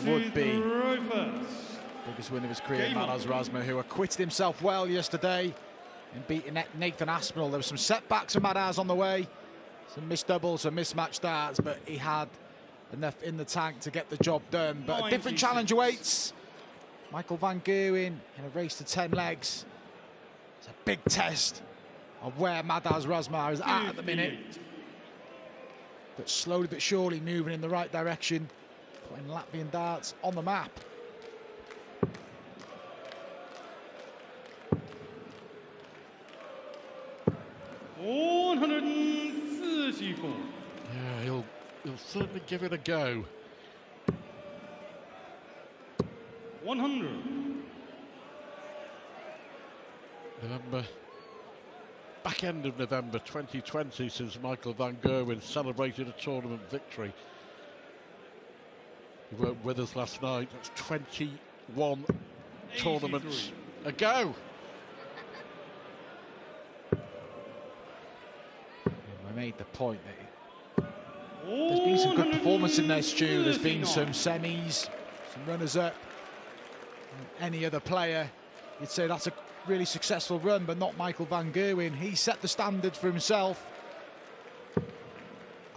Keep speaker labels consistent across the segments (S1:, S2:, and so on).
S1: would be biggest win of his career, Madars Razma, who acquitted himself well yesterday in beating Nathan Aspinall. There were some setbacks for Madars on the way, some missed doubles, some mismatched darts, but he had enough in the tank to get the job done. But a different challenge awaits Michael van Gerwen in a race to 10 legs. It's a big test of where Madars Razma is at the minute. But slowly but surely moving in the right direction, putting Latvian darts on the map.
S2: $134.
S3: Yeah, he'll certainly give it a go.
S2: 100.
S3: November, back end of November 2020, since Michael van Gerwen celebrated a tournament victory. He weren't with us last night. That's 21 tournaments ago.
S1: I made the point that there's been some good performance in there, Stu. There's been some semis, some runners-up. Any other player, you'd say that's a really successful run, but not Michael van Gerwen. He set the standard for himself,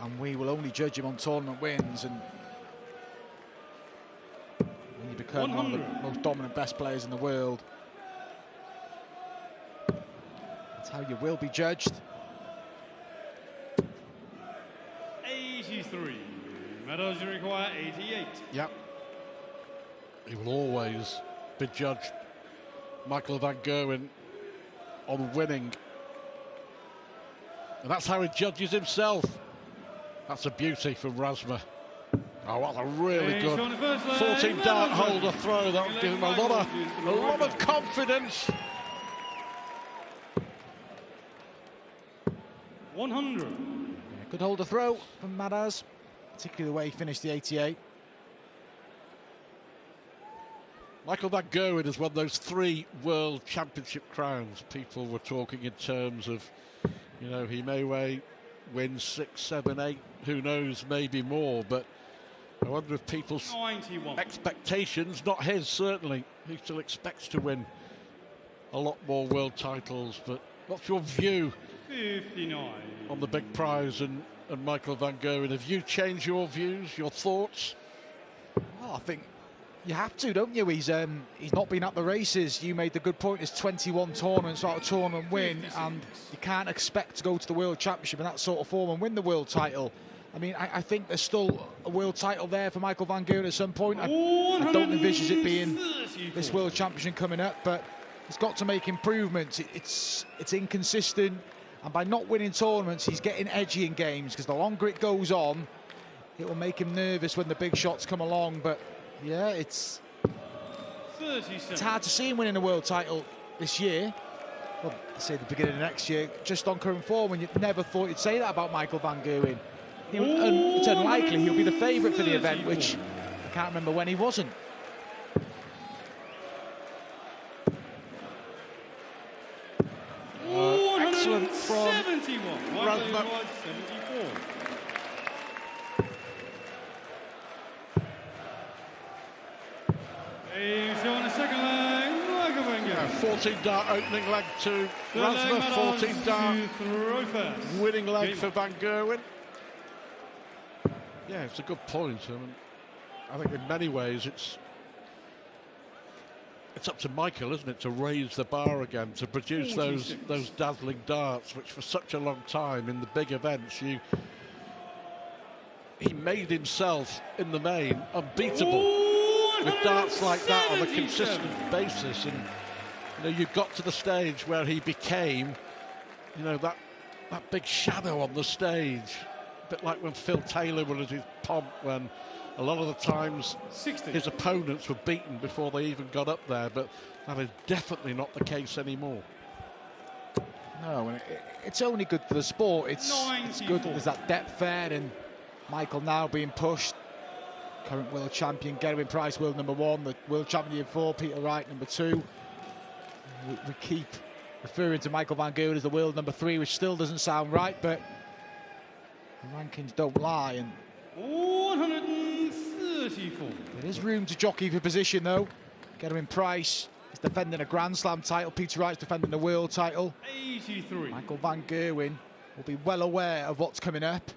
S1: and we will only judge him on tournament wins. And when you become one of the most dominant, best players in the world, that's how you will be judged.
S2: 83. Medals you require 88.
S3: Yep. He will always be judged, Michael van Gerwen, on winning. And that's how he judges himself. That's a beauty from Razma. Oh, what a really good 14-dart holder throw. That will give him a lot of confidence.
S2: 100.
S1: Good holder throw from Madars, particularly the way he finished the 88.
S3: Michael van Gerwen has won those 3 World Championship crowns. People were talking in terms of, you know, he may win 6, 7, 8, who knows, maybe more. But I wonder if people's
S2: 91.
S3: expectations, not his certainly, he still expects to win a lot more world titles. But what's your view
S2: 59.
S3: on the big prize and Michael van Gerwen? Have you changed your views, your thoughts?
S1: Well, I think you have to, don't you? He's not been at the races. You made the good point. It's 21 tournaments without a tournament win, and you can't expect to go to the World Championship in that sort of form and win the world title. I mean, I think there's still a world title there for Michael van Gerwen at some point. I don't envisage it being this World Championship coming up, but he's got to make improvements. It's inconsistent, and by not winning tournaments, he's getting edgy in games, because the longer it goes on, it will make him nervous when the big shots come along. But yeah, it's hard to see him winning a world title this year. Well, I say the beginning of next year, just on current form, and you never thought you'd say that about Michael van Gerwen. It's unlikely he'll be the favourite for the event, which I can't remember when he wasn't.
S3: Excellent from Razma.
S2: He's on the second leg, Michael van Gerwen.
S3: 14-dart opening leg to Razma, 14-dart winning leg for van Gerwen. Yeah, it's a good point. I mean, I think in many ways it's up to Michael, isn't it, to raise the bar again, to produce those dazzling darts, which for such a long time in the big events he made himself in the main unbeatable with darts like that on a consistent basis. And you know, you got to the stage where he became, you know, that big shadow on the stage, a bit like when Phil Taylor was at his pomp, when a lot of the times his opponents were beaten before they even got up there. But that is definitely not the case anymore.
S1: No, and it's only good for the sport. It's good that there's that depth there, and Michael now being pushed. Current world champion Gerwen Price, world number 1, the world champion year 4, Peter Wright, number 2. We keep referring to Michael van Gerwen as the world number 3, which still doesn't sound right, but the rankings don't lie. And
S2: 134. 34.
S1: There is room to jockey for position, though. Gerwen Price is defending a Grand Slam title. Peter Wright's defending the world title.
S2: 83.
S1: Michael van Gerwen will be well aware of what's coming up.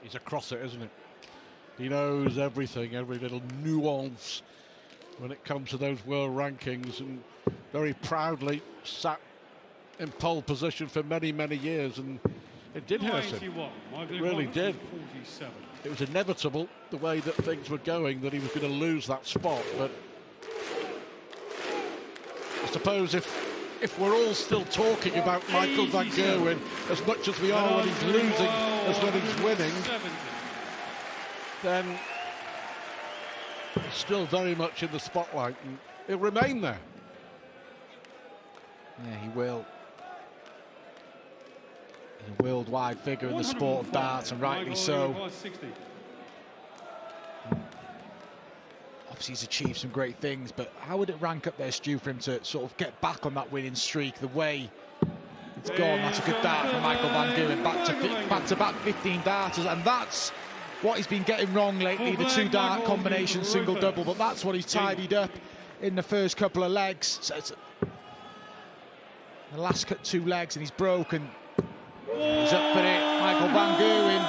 S3: He's across it, isn't it? He knows everything, every little nuance when it comes to those world rankings, and very proudly sat in pole position for many, many years, and it did hurt him. It really did.
S2: 47.
S3: It was inevitable, the way that things were going, that he was going to lose that spot. But I suppose if we're all still talking about Michael van Gerwen as much as we are when he's losing as when he's winning, then he's still very much in the spotlight, and he'll remain there.
S1: Yeah, he will. He's a worldwide figure in the sport of darts, and rightly so. Obviously, he's achieved some great things, but how would it rank up there, Stu, for him to sort of get back on that winning streak the way it's gone? That's a good dart from Michael van Gerwen, back-to-back 15 darters, and that's what he's been getting wrong lately, the two dart combination, single-double, but that's what he's tidied up in the first couple of legs. So it's the last cut 2 legs, and he's broken. He's up for it, Michael van Gerwen.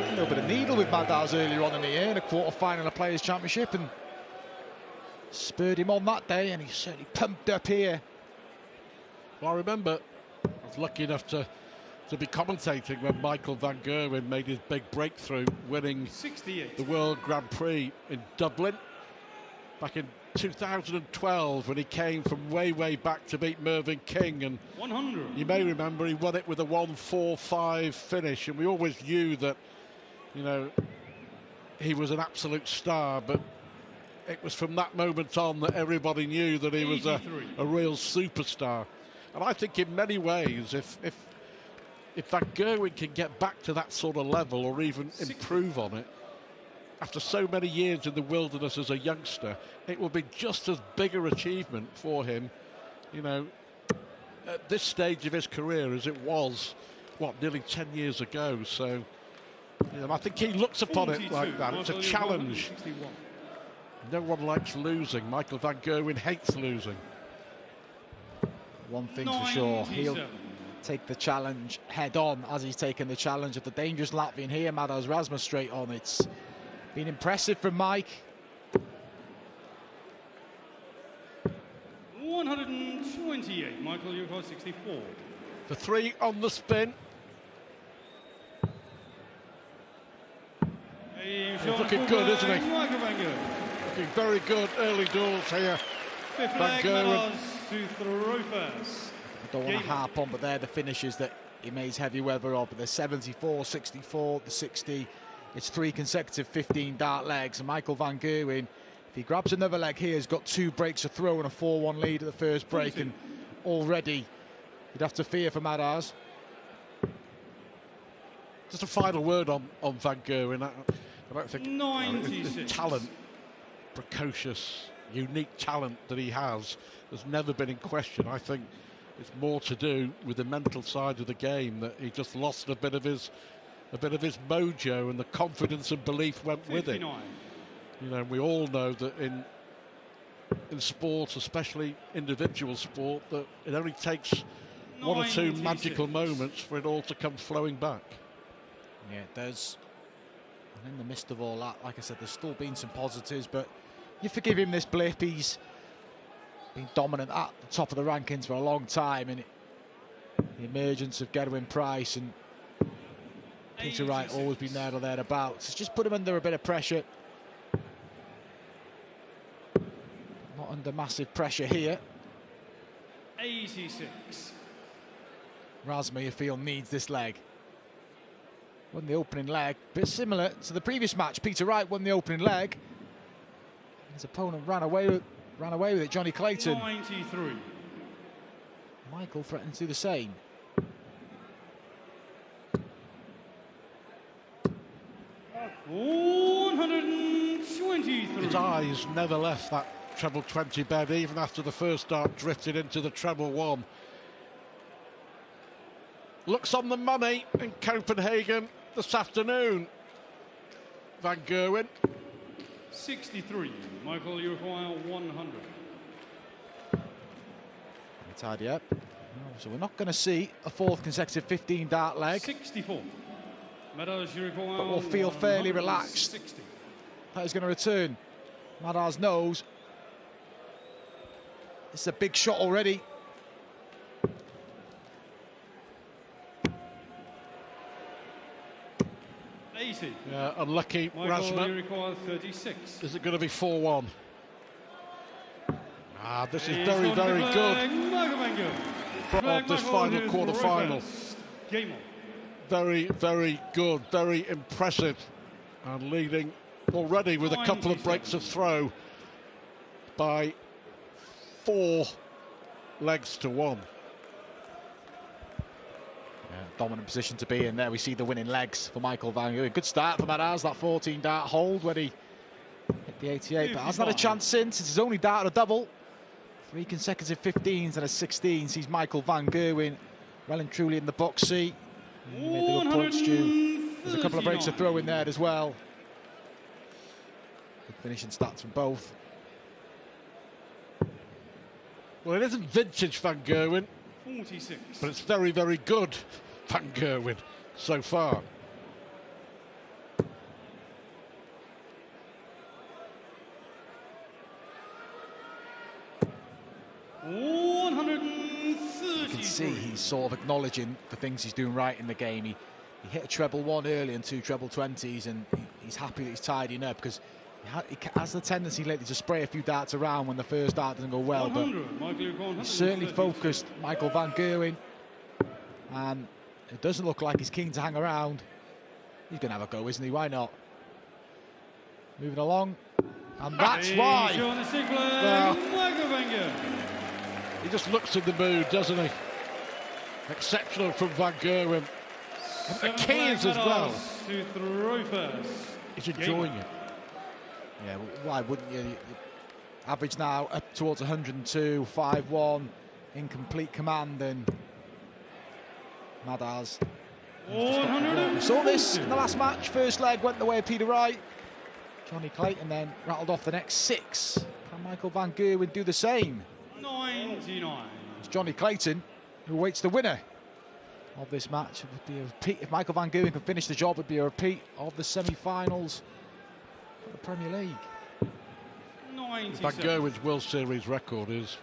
S1: A little bit of needle with Madars earlier on in the year in a quarter-final of Players' Championship, and spurred him on that day, and he's certainly pumped up here.
S3: Well, I remember I was lucky enough to be commentating when Michael van Gerwen made his big breakthrough, winning
S2: 68.
S3: the World Grand Prix in Dublin back in 2012, when he came from way, way back to beat Mervyn King. And
S2: 100.
S3: You may remember he won it with a 1-4-5 finish, and we always knew that, you know, he was an absolute star, but it was from that moment on that everybody knew that he was a real superstar. And I think in many ways, if Van Gerwen can get back to that sort of level, or even improve on it, after so many years in the wilderness as a youngster, it will be just as big an achievement for him, you know, at this stage of his career as it was, what, nearly 10 years ago. So, you know, I think he looks upon it like that. It's a challenge. No one likes losing. Michael van Gerwen hates losing.
S1: One thing's for sure, he'll take the challenge head on, as he's taken the challenge of the dangerous Latvian here, Madars Razma, straight on. It's been impressive from Mike.
S2: 128, Michael, you've got 64.
S3: The 3 on the spin. He's looking good, isn't he?
S2: Michael van Gerwen.
S3: Looking very good early doors here.
S2: Fifth leg, Madars to throw first.
S1: I don't want to harp on, but they're the finishes that he makes heavy weather of. But the 74, 64, the 60. It's 3 consecutive 15 dart legs, and Michael van Gerwen, if he grabs another leg here, has got 2 breaks to throw and a 4-1 lead at the first break, and already you'd have to fear for Madars.
S3: Just a final word on Van Gerwen. I don't think
S2: 96.
S3: The talent, precocious, unique talent that he has never been in question. I think it's more to do with the mental side of the game, that he just lost a bit of his mojo, and the confidence and belief went 59. With it. You know, we all know that in sport, especially individual sport, that it only takes 1 or 2 magical moments for it all to come flowing back.
S1: Yeah, it does. And in the midst of all that, like I said, there's still been some positives, but you forgive him this blip. He's been dominant at the top of the rankings for a long time, and the emergence of Gerwen Price and Peter Wright always been there or thereabouts. It's just put him under a bit of pressure. Not under massive pressure here.
S2: 86.
S1: Razma, you feel, needs this leg. Won the opening leg, bit similar to the previous match. Peter Wright won the opening leg. His opponent ran away with it, Johnny Clayton.
S2: 93.
S1: Michael threatened to do the same.
S2: $123.
S3: His eyes never left that treble 20 bed, even after the first dart drifted into the treble 1. Looks on the money in Copenhagen this afternoon. Van Gerwen.
S2: 63. Michael, you require 100.
S1: Tidy up. So we're not going to see a fourth consecutive 15 dart leg.
S2: 64. Madars, you require
S1: but we'll feel fairly relaxed.
S2: 60.
S1: That is going to return. Madars knows it's a big shot already.
S3: Yeah, unlucky.
S2: Michael,
S3: Razma.
S2: you require 36.
S3: Is it going to be 4-1? Ah, this is very, very good. Of this final quarter-final. Very, very good, very impressive. And leading already with a couple of breaks of throw by 4 legs to 1.
S1: Dominant position to be in there. We see the winning legs for Michael Van Gerwen. Good start for Madars, that 14 dart hold when he hit the 88, but hasn't had a chance since. It's his only dart at a double. 3 consecutive 15s and a 16 sees Michael Van Gerwen well and truly in the box seat. He made the good point, Stu. There's a couple of breaks of throw in there as well. Good finishing stats from both.
S3: Well, it isn't vintage Van Gerwen,
S2: 46.
S3: but it's very, very good Van Gerwen so far.
S1: You can see he's sort of acknowledging the things he's doing right in the game. He hit a treble 1 early and 2 treble 20s, and he's happy that he's tidying up, because he has the tendency lately to spray a few darts around when the first dart doesn't go well, but he's certainly focused, Michael Van Gerwen, and it doesn't look like he's keen to hang around. He's going to have a go, isn't he? Why not? Moving along, and that's why.
S2: Well,
S3: he just looks in the mood, doesn't he? Exceptional from Van Gerwen. And the keys as well.
S2: To throw first.
S3: He's enjoying it.
S1: Yeah, why wouldn't you? Average now up towards 102, 5-1, in complete command, and Madars. We saw this in the last match. First leg went the way of Peter Wright. Johnny Clayton then rattled off the next 6. Can Michael Van Gerwen do the same?
S2: 99.
S1: It's Johnny Clayton who awaits the winner of this match. It would be a repeat. If Michael Van Gerwen can finish the job, it would be a repeat of the semi-finals of the Premier League.
S2: 97.
S3: Van Gerwen's World Series record is,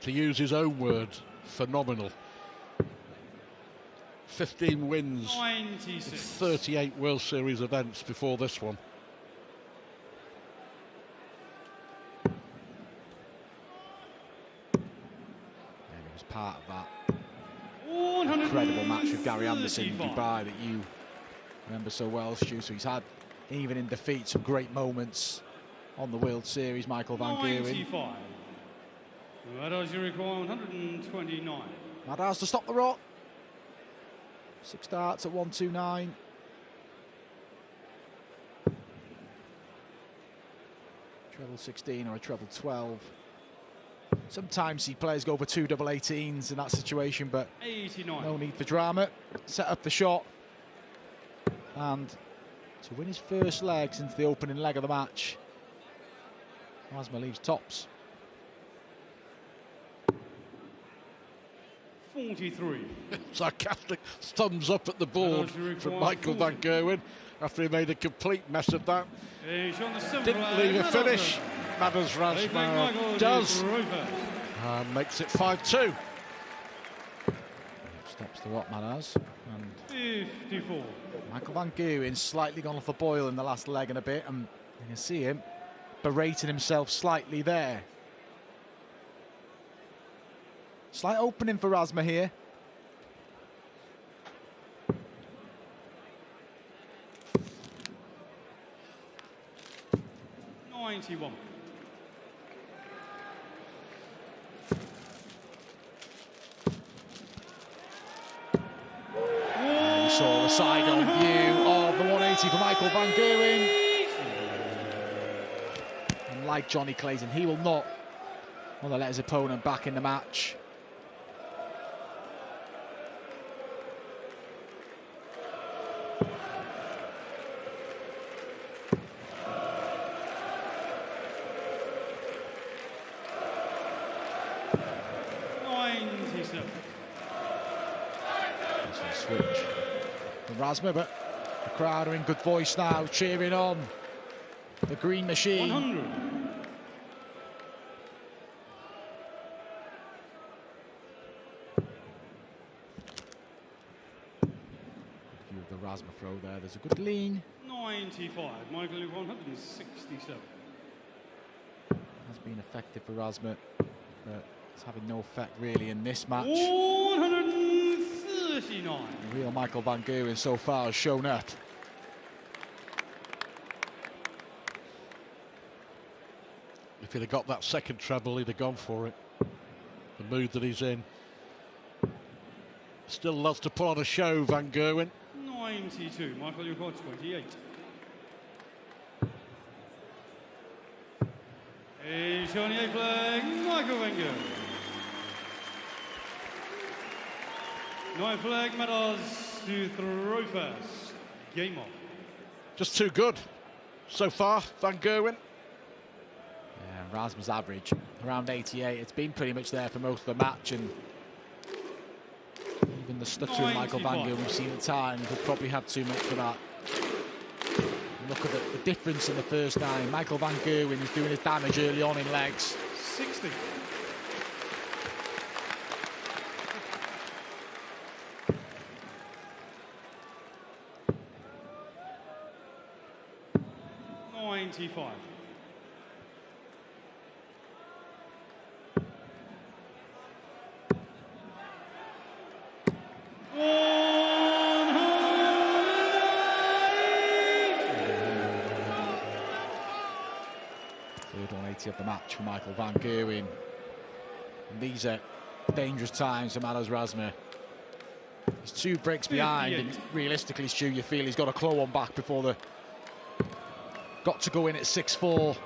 S3: to use his own words, phenomenal. 15 wins
S2: 96.
S3: in 38 World Series events before this one.
S1: And it was part of that incredible match with Gary Anderson in Dubai that you remember so well, Stu. So he's had, even in defeat, some great moments on the World Series, Michael Van Gerwen.
S2: 95. Madars, you require 129.
S1: Madars to stop the rot. 6 darts at 129. Treble 16 or a treble 12. Sometimes he players go for 2 double 18s in that situation, but
S2: 89.
S1: no need for drama. Set up the shot, and to win his first legs into the opening leg of the match, Razma leaves tops.
S2: 43.
S3: Sarcastic thumbs up at the board from Michael Van Gerwen after he made a complete mess of that. Didn't leave a finish. Madars Razma does. Makes it 5-2.
S1: Stops the rot, Madars. And
S2: 54.
S1: Michael Van Gerwen slightly gone off the boil in the last leg and a bit, and you can see him berating himself slightly there. Slight opening for Razma here.
S2: $91.
S1: And we saw the side-on view of the 180 for Michael Van Gerwen. And like Johnny Clayton, he will not want to let his opponent back in the match. from Razma, but the crowd are in good voice now, cheering on the green machine.
S2: 100.
S1: View of the Razma throw there. There's a good lean.
S2: 95. Michael, 167.
S1: Has been effective for Razma, but it's having no effect really in this match.
S2: 139.
S1: The real Michael van Gerwen so far has shown up.
S3: If he'd have got that second treble, he'd have gone for it. The mood that he's in. Still loves to put on a show, Van Gerwen.
S2: 92. Michael, you got 28. A showing a flag, Michael van Gerwen. 9 flag, Madars to throw first. Game on.
S3: Just too good so far, Van Gerwen.
S1: Yeah, Razma's average around 88. It's been pretty much there for most of the match, and even the stuttering Michael van Gerwen we've seen at times would probably have too much for that. Look at the difference in the first 9. Michael van Gerwen is doing his damage early on in legs.
S2: 60. $95.
S1: Third 180 of the match for Michael van Gerwen. And these are dangerous times for Madars Razma. He's 2 breaks behind, and realistically, Stu, you feel he's got a claw on back before the got to go in at 6-4 to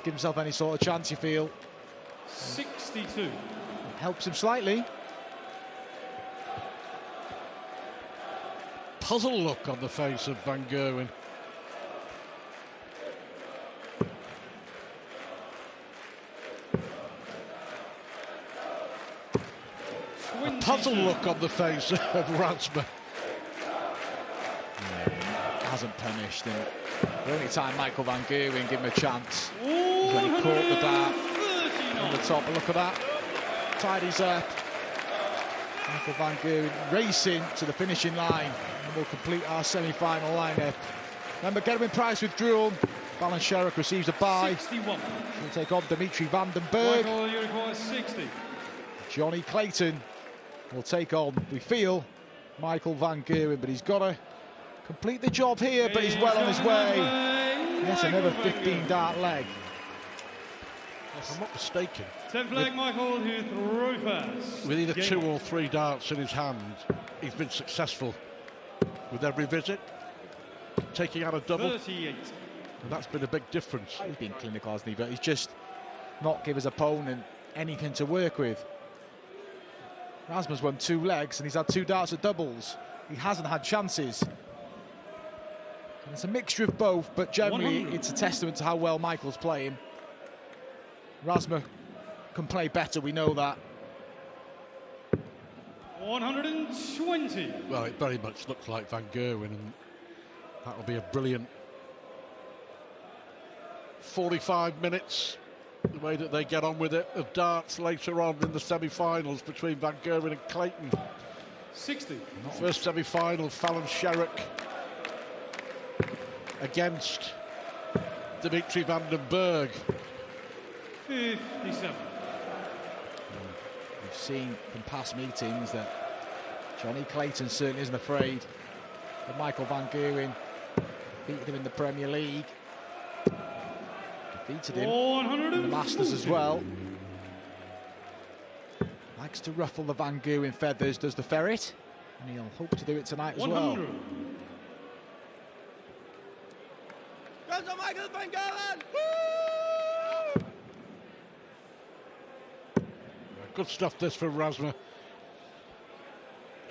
S1: give himself any sort of chance, you feel.
S2: 62.
S1: It helps him slightly.
S3: Puzzle look on the face of Van Gerwen. A puzzle look on the face of Razma.
S1: Hasn't punished, and the only time Michael van Gerwen gave him a chance was when he caught the dart on the top. Look at that. Tidies up. Michael van Gerwen racing to the finishing line, and we'll complete our semi-final lineup. Remember, Gerwen Price withdrawn. Fallon Sherrock receives a bye.
S2: 61.
S1: She'll take on Dimitri van den Berg.
S2: Michael, you require 60.
S1: Johnny Clayton will take on, we feel, Michael van Gerwen, but he's got to complete the job here, but he's well on his way. Yes, another 15-dart leg.
S3: If I'm not mistaken,
S2: 10 flag, Michael, who throw first.
S3: with either 2 or 3 darts in his hand, he's been successful with every visit, taking out a double.
S2: 38.
S3: And that's been a big difference.
S1: He's been clinical, hasn't he? But he's just not give his opponent anything to work with. Razma's won 2 legs, and he's had 2 darts at doubles. He hasn't had chances. And it's a mixture of both, but generally
S2: 100.
S1: it's a testament to how well Michael's playing. Razma can play better, we know that.
S2: 120.
S3: Well, it very much looks like Van Gerwen, and that'll be a brilliant 45 minutes, the way that they get on with it, of darts later on in the semi-finals between Van Gerwen and Clayton.
S2: 60.
S3: First semi-final, Fallon Sherrock against Dimitri van den Berg.
S2: 57.
S1: We've seen from past meetings that Johnny Clayton certainly isn't afraid of Michael van Gerwen. Defeated him in the Premier League. Defeated him in the Masters as well. Likes to ruffle the Van Gerwen feathers, does the Ferret. And he'll hope to do it tonight as
S2: 100.
S1: well.
S4: Michael van Gerwen!
S3: Good stuff this from Razma.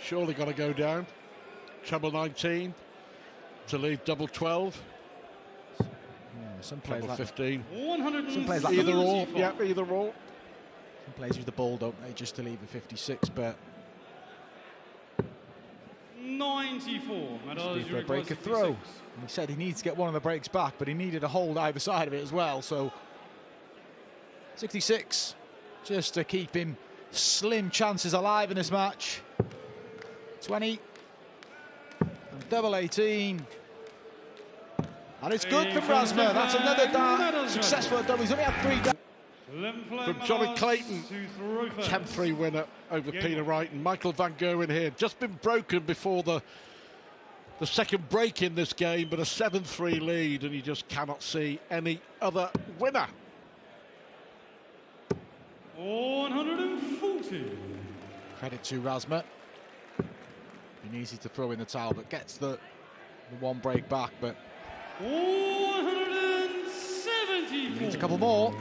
S3: Surely got to go down. Treble 19 to lead double 12.
S1: Yeah, some players
S3: Treble
S1: like
S3: 15.
S2: 100.
S1: Some players like
S3: Either or.
S2: 34.
S3: Yeah, either or.
S1: some players use the ball, don't they, just to leave a 56, but
S2: 90. 94. Madars,
S1: For a break of throw. And he said he needs to get one of the breaks back, but he needed a hold either side of it as well. So 66, just to keep him slim chances alive in this match. 20 and double 18. And it's good from Razma. That's another dart successful at double. He's only had 3 darts.
S3: From Johnny Clayton, 10-3 winner over Peter Wright, and Michael Van Gerwen here. Just been broken before the second break in this game, but a 7-3 lead, and you just cannot see any other winner.
S2: 140.
S1: Credit to Razma. Been easy to throw in the towel, but gets the one break back. But
S2: 174.
S1: needs a couple more.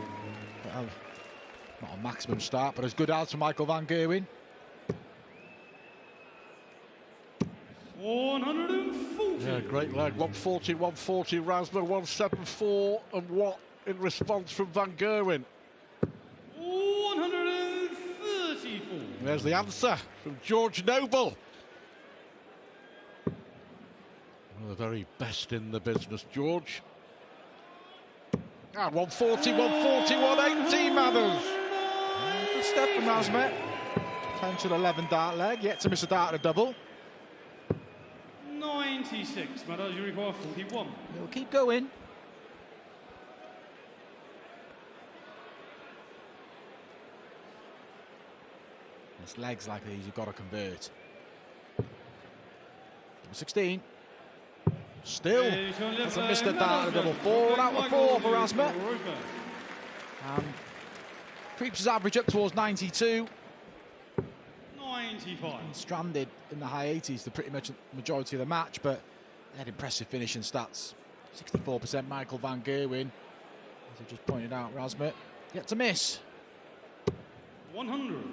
S1: Not a maximum start, but as good as for Michael Van Gerwen.
S2: 140.
S3: Yeah, great leg. 140, 140, Razma, 174, and what in response from Van Gerwen?
S2: 134.
S3: There's the answer from George Noble. One of the very best in the business, George. 140, 140, 180, Madars.
S1: Good step from Razma. Potential 11 dart leg, yet to miss a dart at a double.
S2: 96. Madars, you require 41.
S1: He'll keep going. It's legs like these you've got to convert. 16. Still hasn't missed a dart at a double. 4 out of 4 for Razma. Creeps his average up towards 92.
S2: 95.
S1: Stranded in the high 80s for pretty much the majority of the match, but they had impressive finishing stats. 64% Michael Van Gerwen, as I just pointed out. Razma yet to miss.
S2: 100.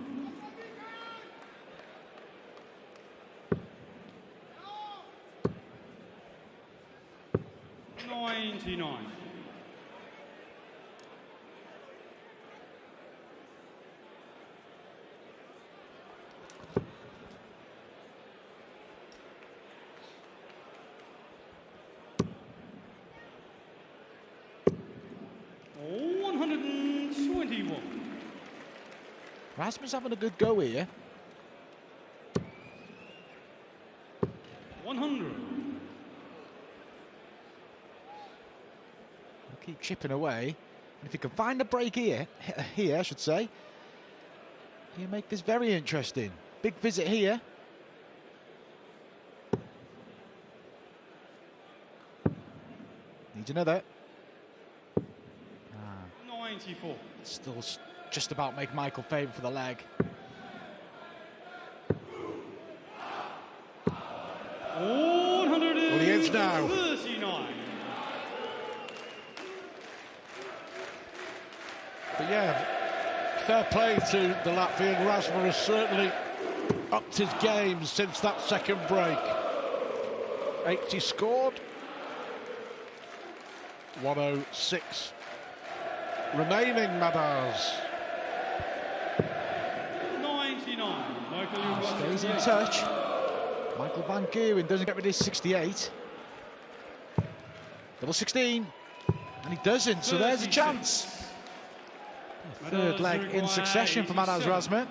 S2: 99. Oh, 121.
S1: Razma's having a good go here.
S2: 100.
S1: Keep chipping away. And if he can find a break here, I should say, he'll make this very interesting. Big visit here. Needs another.
S2: 94.
S1: Still just about make Michael favourite for the leg.
S2: Well,
S3: he is now.
S2: 39.
S3: But yeah, fair play to the Latvian. Razma has certainly upped his game since that second break. 80 scored. 106 remaining, Madars.
S2: 99. Michael,
S1: Stays in touch. Michael Van Gerwen doesn't get rid of his 68. Double 16. And he doesn't, so there's a chance. Third leg in succession for Madars Razma.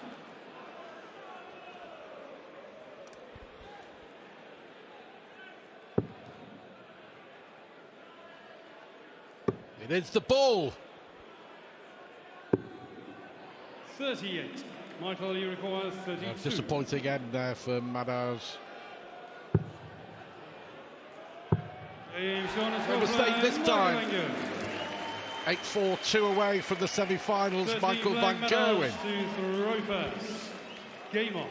S3: It is the ball.
S2: 38. Michael, you require 32.
S3: Disappointing end there for Madars. No mistake this time. 8-4, 2 away from the semi-finals. Michael Van Gerwen.
S2: Game on.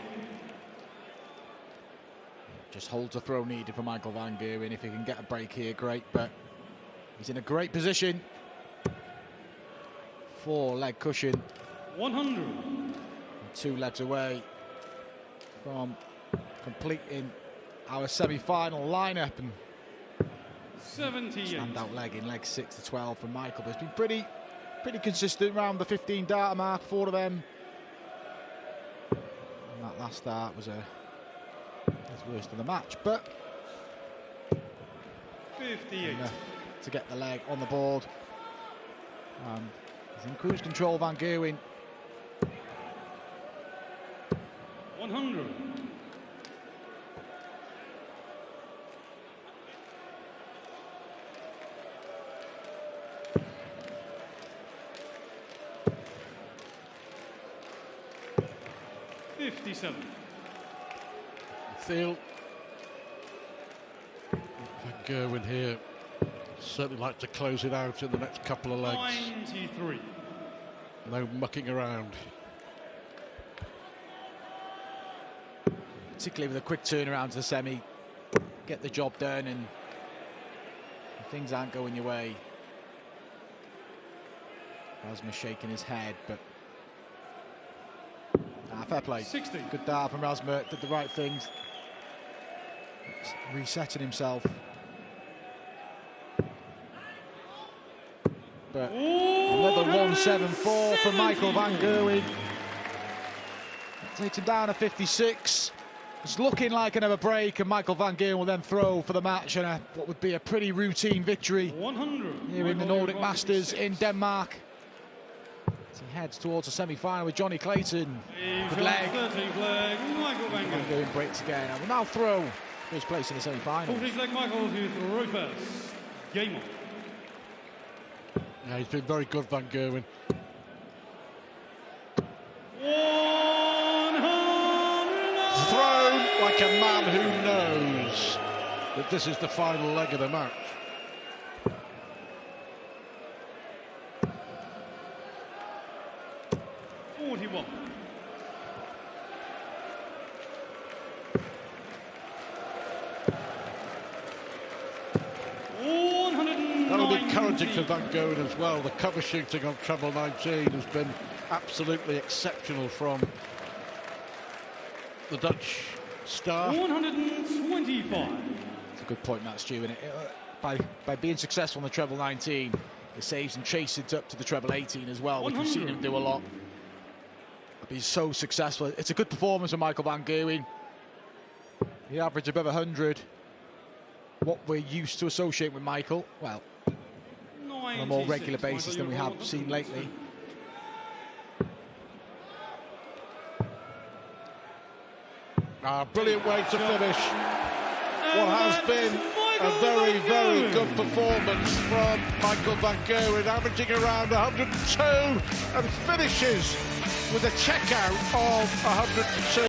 S1: Just holds a throw needed for Michael Van Gerwen. If he can get a break here, great, but he's in a great position. 4 leg cushion.
S2: 100.
S1: 2 legs away from completing our semi-final lineup. And
S2: 78.
S1: standout leg in leg 6 to 12 from Michael, but it's been pretty consistent around the 15 dart mark. 4 of them. And that last dart was a his worst of the match, but
S2: 58.
S1: enough to get the leg on the board. He's in cruise control, Van Gerwen.
S2: 100. $57.
S3: I feel Van Gerwen here certainly like to close it out in the next couple of legs.
S2: 93.
S3: No mucking around.
S1: Particularly with a quick turnaround to the semi, get the job done, and things aren't going your way. Razma shaking his head, but fair play.
S2: 60.
S1: Good dive from Razma, did the right things. Resetting himself. But another 174 from Michael Van Gerwen. Takes him down to 56. It's looking like another break, and Michael Van Gerwen will then throw for the match and what would be a pretty routine victory
S2: 100.
S1: here in the Nordic Masters in Denmark. As he heads towards the semi-final with Johnny Clayton. Good leg.
S2: Michael Van
S1: Van
S2: Gerwen.
S1: Gerwen breaks again and will now throw for his place in the semi-final.
S2: 40 leg Michael to throw first. Game on.
S3: Yeah, he's been very good, Van Gerwen.
S2: 100.
S3: Thrown like a man who knows that this is the final leg of the match.
S2: $41.
S3: That'll be encouraging for Van Gerwen as well. The cover shooting on treble 19 has been absolutely exceptional from the Dutch star.
S2: 125.
S1: It's a good point, that, Stu. And by being successful on the treble 19, it saves him chasing it up to the treble 18 as well, which we've seen him do a lot. He's so successful. It's a good performance from Michael Van Gerwen. He averaged above 100. What we're used to associating with Michael, well, on a more regular basis than we have seen lately.
S3: Brilliant way to finish what has been a very, very good performance from Michael Van Gerwen, averaging around 102 and finishes with a checkout of 102.